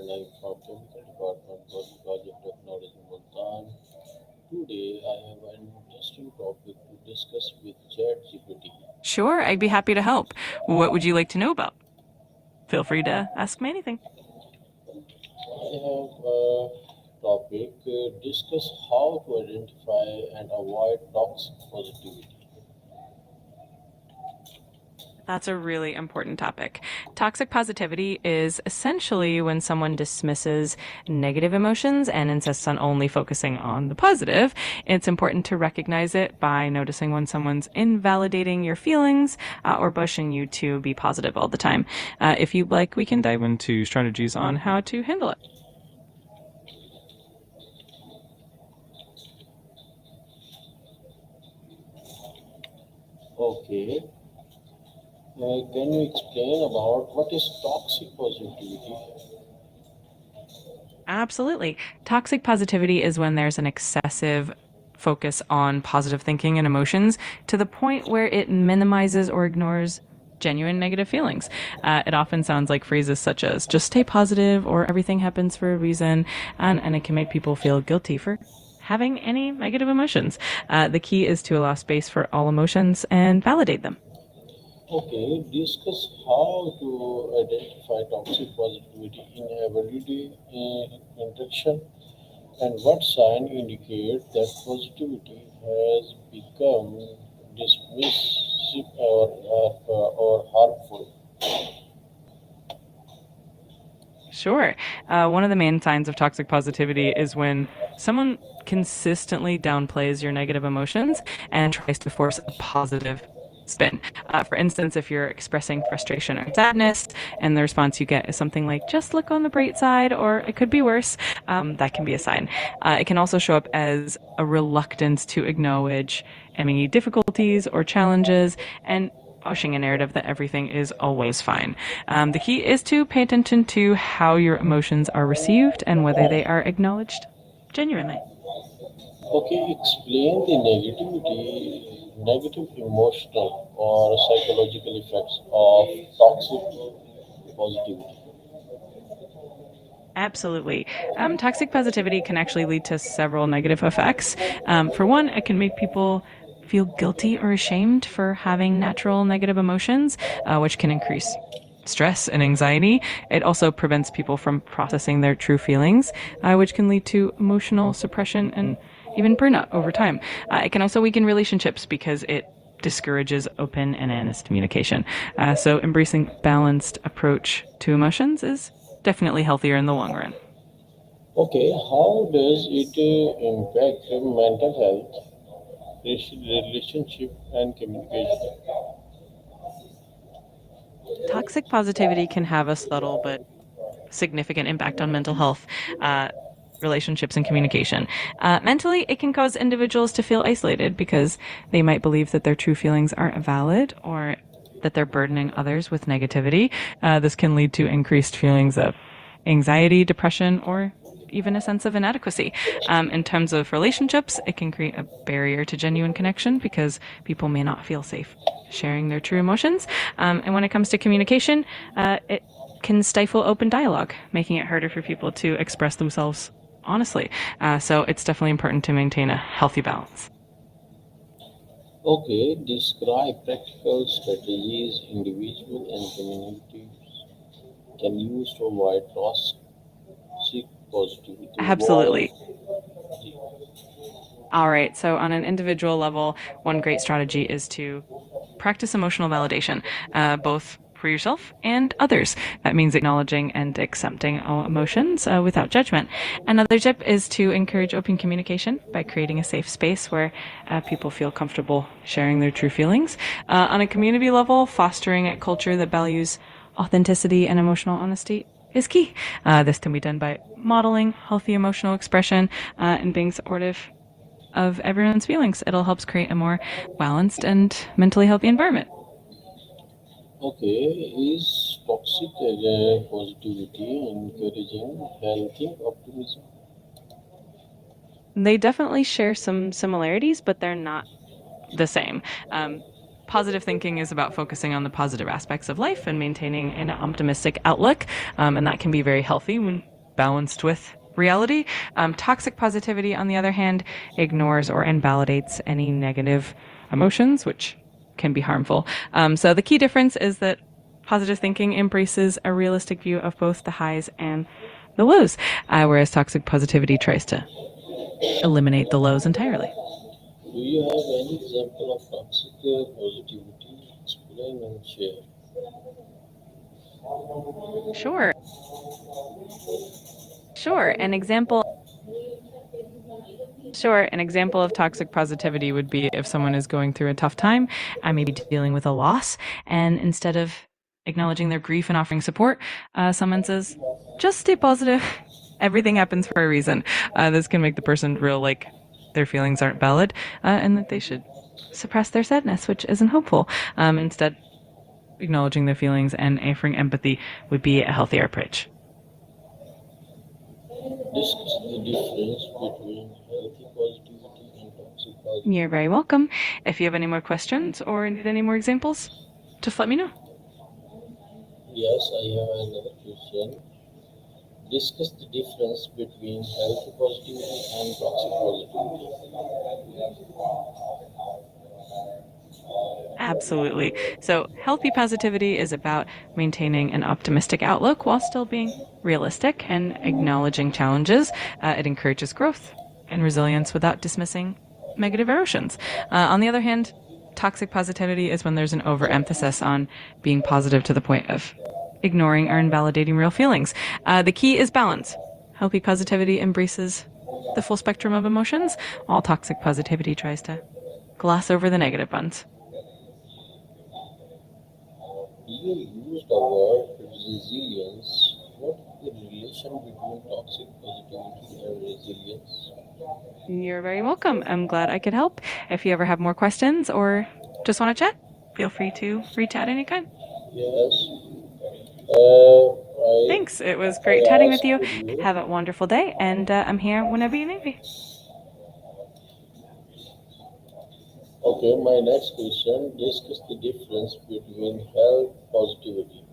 live from Chemical Department for Project Technology Multan. Today I have an interesting topic to discuss with ChatGPT. Sure, I'd be happy to help. What would you like to know about? Feel free to ask me anything. I have a topic discuss how to identify and avoid toxic positivity. That's a really important topic. Toxic positivity is essentially when someone dismisses negative emotions and insists on only focusing on the positive. It's important to recognize it by noticing when someone's invalidating your feelings or pushing you to be positive all the time. If you'd like, we can dive into strategies on how to handle it. Okay, can you explain about what is toxic positivity? Absolutely. Toxic positivity is when there's an excessive focus on positive thinking and emotions to the point where it minimizes or ignores genuine negative feelings. It often sounds like phrases such as just stay positive or everything happens for a reason, and it can make people feel guilty for having any negative emotions. The key is to allow space for all emotions and validate them. Okay, discuss how to identify toxic positivity in everyday interaction and what sign indicate that positivity has become dismissive or harmful. Sure. One of the main signs of toxic positivity is when someone consistently downplays your negative emotions and tries to force a positive spin. For instance, if you're expressing frustration or sadness and the response you get is something like, just look on the bright side, or it could be worse, that can be a sign. It can also show up as a reluctance to acknowledge any difficulties or challenges and pushing a narrative that everything is always fine. The key is to pay attention to how your emotions are received and whether they are acknowledged genuinely. Okay, explain the negative emotional or psychological effects of toxic positivity. Absolutely. Toxic positivity can actually lead to several negative effects. For one, it can make people feel guilty or ashamed for having natural negative emotions, which can increase stress and anxiety. It also prevents people from processing their true feelings, which can lead to emotional suppression and even burnout over time. It can also weaken relationships because it discourages open and honest communication. So embracing balanced approach to emotions is definitely healthier in the long run. Okay, how does it impact mental health, relationship, and communication? Toxic positivity can have a subtle but significant impact on mental health, uh, relationships, and communication. Mentally, it can cause individuals to feel isolated because they might believe that their true feelings aren't valid or that they're burdening others with negativity. This can lead to increased feelings of anxiety, depression, or even a sense of inadequacy. In terms of relationships, it can create a barrier to genuine connection because people may not feel safe sharing their true emotions. And when it comes to communication, it can stifle open dialogue, making it harder for people to express themselves honestly. So it's definitely important to maintain a healthy balance. Okay, describe practical strategies individuals and communities can use to avoid toxic positivity. Why? Absolutely. All right. So, on an individual level, one great strategy is to practice emotional validation, both for yourself and others. That means acknowledging and accepting all emotions without judgment. Another tip is to encourage open communication by creating a safe space where people feel comfortable sharing their true feelings. On a community level, fostering a culture that values authenticity and emotional honesty is key. This can be done by modeling healthy emotional expression and being supportive of everyone's feelings. It'll help create a more balanced and mentally healthy environment. Okay, is toxic positivity encouraging healthy optimism? They definitely share some similarities, but they're not the same. Um, Positive thinking is about focusing on the positive aspects of life and maintaining an optimistic outlook, and that can be very healthy when balanced with reality. Toxic positivity, on the other hand, ignores or invalidates any negative emotions, which can be harmful. So the key difference is that positive thinking embraces a realistic view of both the highs and the lows, whereas toxic positivity tries to eliminate the lows entirely. Do you have any example of toxic positivity? Explain and share. Sure. Sure. An example of toxic positivity would be if someone is going through a tough time, maybe dealing with a loss, and instead of acknowledging their grief and offering support, someone says, just stay positive. Everything happens for a reason. This can make the person feel like their feelings aren't valid and that they should suppress their sadness, which isn't hopeful. Instead, acknowledging their feelings and offering empathy would be a healthier approach. Discuss the difference between healthy positivity and toxic positivity. You're very welcome. If you have any more questions or need any more examples, just let me know. Yes, I have another question. Discuss the difference between healthy positivity and toxic positivity. Absolutely. So, healthy positivity is about maintaining an optimistic outlook while still being realistic and acknowledging challenges. It encourages growth and resilience without dismissing negative emotions. On the other hand, toxic positivity is when there's an overemphasis on being positive to the point of ignoring or invalidating real feelings. The key is balance. Healthy positivity embraces the full spectrum of emotions, while toxic positivity tries to gloss over the negative ones. You used the word resilience. What is the relation between toxic positivity and resilience? You're very welcome. I'm glad I could help. If you ever have more questions or just want to chat, feel free to reach out anytime. Yes. Uh, Thanks. It was I great chatting with asked you. you. Have a wonderful day, and I'm here whenever you need me. Okay, my next question, discuss the difference between health positivity.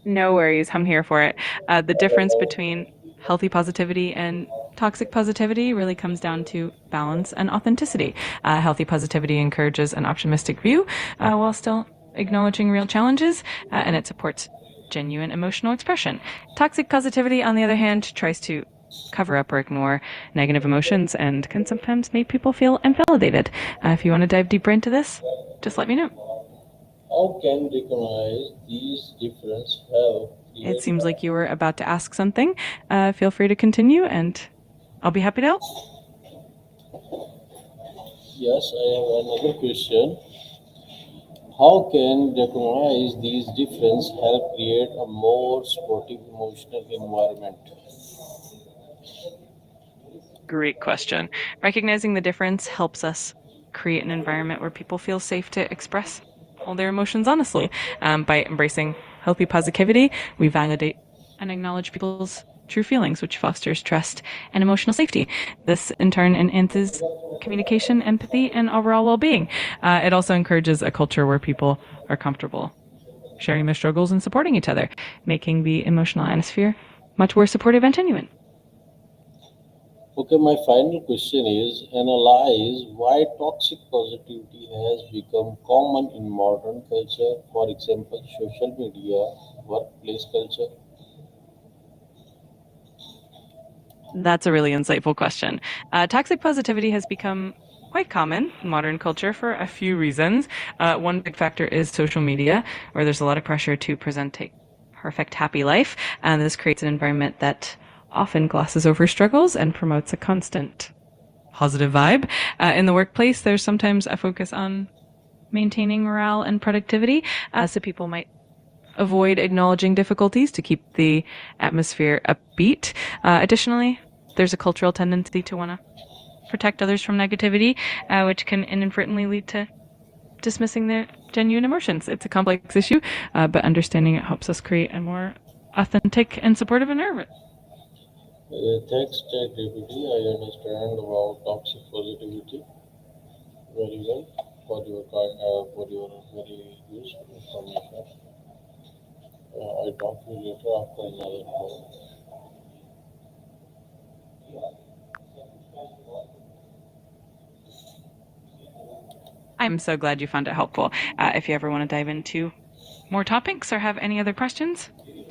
No worries. I'm here for it. The difference between healthy positivity and toxic positivity really comes down to balance and authenticity. Healthy positivity encourages an optimistic view while still acknowledging real challenges, and it supports genuine emotional expression. Toxic positivity, on the other hand, tries to cover up or ignore negative emotions and can sometimes make people feel invalidated. If you want to dive deeper into this, just let me know. How can recognize these difference help It create. seems like you were about to ask something. Feel free to continue, and I'll be happy to help. Yes, I have another question. How can recognize these difference help create a more supportive emotional environment? Great question. Recognizing the difference helps us create an environment where people feel safe to express all their emotions honestly. By embracing healthy positivity, we validate and acknowledge people's true feelings, which fosters trust and emotional safety. This, in turn, enhances communication, empathy, and overall well being. It also encourages a culture where people are comfortable sharing their struggles and supporting each other, making the emotional atmosphere much more supportive and genuine. Okay, my final question is analyze why toxic positivity has become common in modern culture, for example, social media, workplace culture. That's a really insightful question. Toxic positivity has become quite common in modern culture for a few reasons. One big factor is social media, where there's a lot of pressure to present a perfect, happy life, and this creates an environment that often glosses over struggles and promotes a constant positive vibe. In the workplace, there's sometimes a focus on maintaining morale and productivity, so people might avoid acknowledging difficulties to keep the atmosphere upbeat. Additionally, there's a cultural tendency to want to protect others from negativity, which can inadvertently lead to dismissing their genuine emotions. It's a complex issue, but understanding it helps us create a more authentic and supportive environment. Thanks, ChatGPT. I understand about toxic positivity very well for your very useful information. I talk to you later after another call. I'm so glad you found it helpful. If you ever want to dive into more topics or have any other questions,